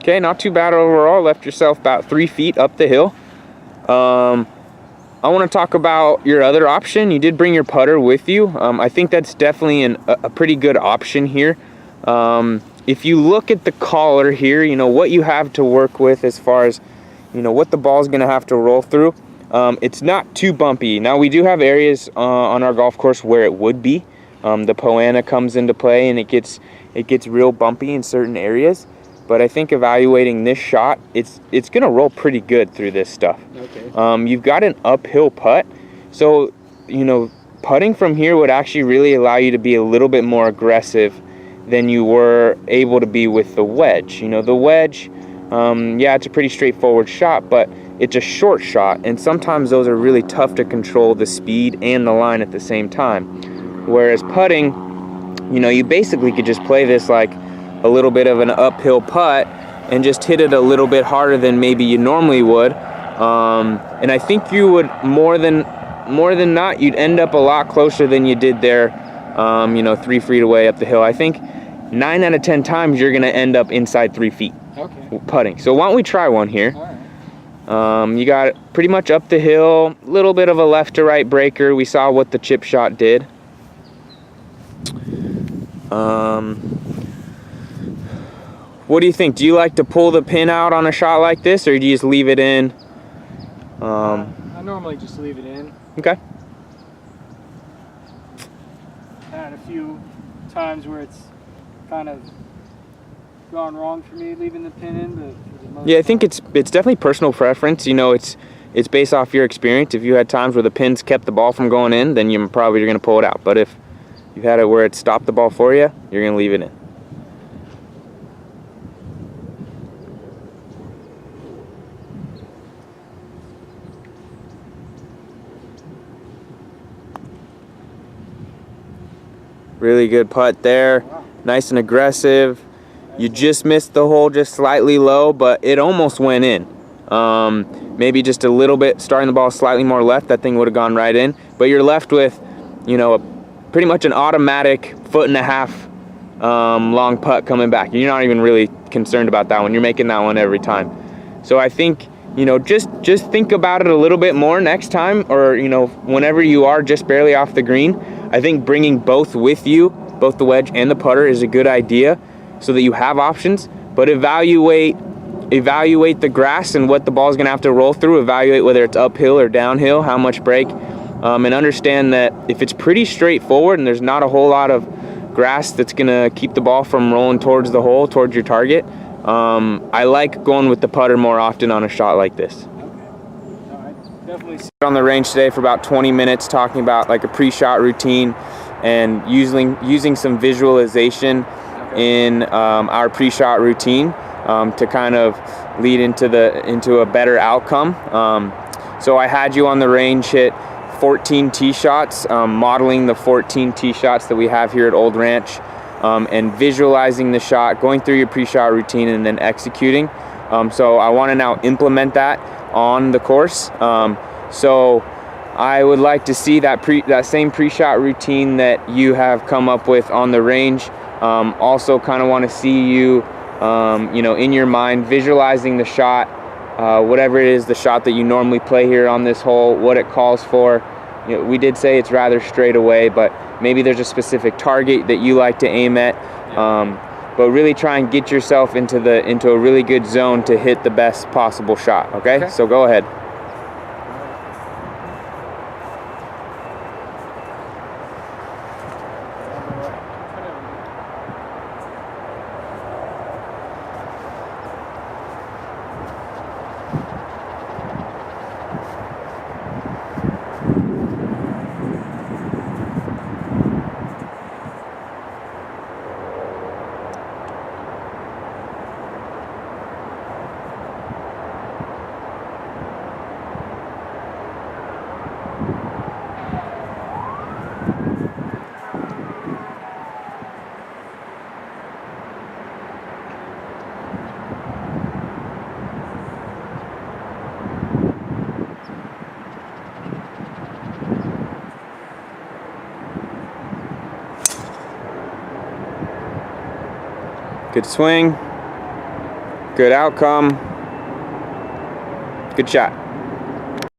Okay, not too bad overall. Left yourself about 3 feet up the hill. I want to talk about your other option. You did bring your putter with you. I think that's definitely a pretty good option here. If you look at the collar here, you know, what you have to work with as far as, you know, what the ball's going to have to roll through. It's not too bumpy. Now, we do have areas on our golf course where it would be. The Poana comes into play, and it gets real bumpy in certain areas. But I think evaluating this shot, it's going to roll pretty good through this stuff. Okay. You've got an uphill putt, so, you know, putting from here would actually really allow you to be a little bit more aggressive than you were able to be with the wedge. You know, the wedge, yeah, it's a pretty straightforward shot, but it's a short shot, and sometimes those are really tough to control the speed and the line at the same time. Whereas putting, you know, you basically could just play this like a little bit of an uphill putt and just hit it a little bit harder than maybe you normally would. And I think you would more than not, you'd end up a lot closer than you did there, you know, 3 feet away up the hill. I think 9 out of 10 times you're going to end up inside 3 feet putting. So why don't we try one here? All right. You got pretty much up the hill, a little bit of a left to right breaker. We saw what the chip shot did. What do you think? Do you like to pull the pin out on a shot like this, or do you just leave it in? I normally just leave it in. Okay. I had a few times where it's kind of gone wrong for me leaving the pin in, but for the most Yeah, I think it's definitely personal preference. You know, it's based off your experience. If you had times where the pins kept the ball from going in, then you're probably going to pull it out. But if you had it where it stopped the ball for you, you're going to leave it in. Really good putt there. Nice and aggressive. You just missed the hole just slightly low, but it almost went in. Maybe just a little bit, starting the ball slightly more left, that thing would have gone right in. But you're left with, you know, pretty much an automatic 1.5 foot long putt coming back. You're not even really concerned about that one. You're making that one every time. So I think, you know, just think about it a little bit more next time, or, you know, whenever you are just barely off the green. I think bringing both with you, both the wedge and the putter, is a good idea so that you have options. But evaluate the grass and what the ball is going to have to roll through. Evaluate whether it's uphill or downhill, how much break, and understand that if it's pretty straightforward and there's not a whole lot of grass that's going to keep the ball from rolling towards the hole, towards your target, I like going with the putter more often on a shot like this. definitely On the range today for about 20 minutes talking about like a pre-shot routine and using some visualization in our pre-shot routine to kind of lead into a better outcome. So I had you on the range hit 14 tee shots, modeling the 14 tee shots that we have here at Old Ranch, and visualizing the shot, going through your pre-shot routine, and then executing. So I want to now implement that on the course. So I would like to see that same pre-shot routine that you have come up with on the range. Also kind of want to see you, in your mind, visualizing the shot, whatever it is, the shot that you normally play here on this hole, what it calls for. You know, we did say it's rather straight away, but maybe there's a specific target that you like to aim at. But really try and get yourself into a really good zone to hit the best possible shot. Okay? So go ahead. Good swing. Good outcome. Good shot.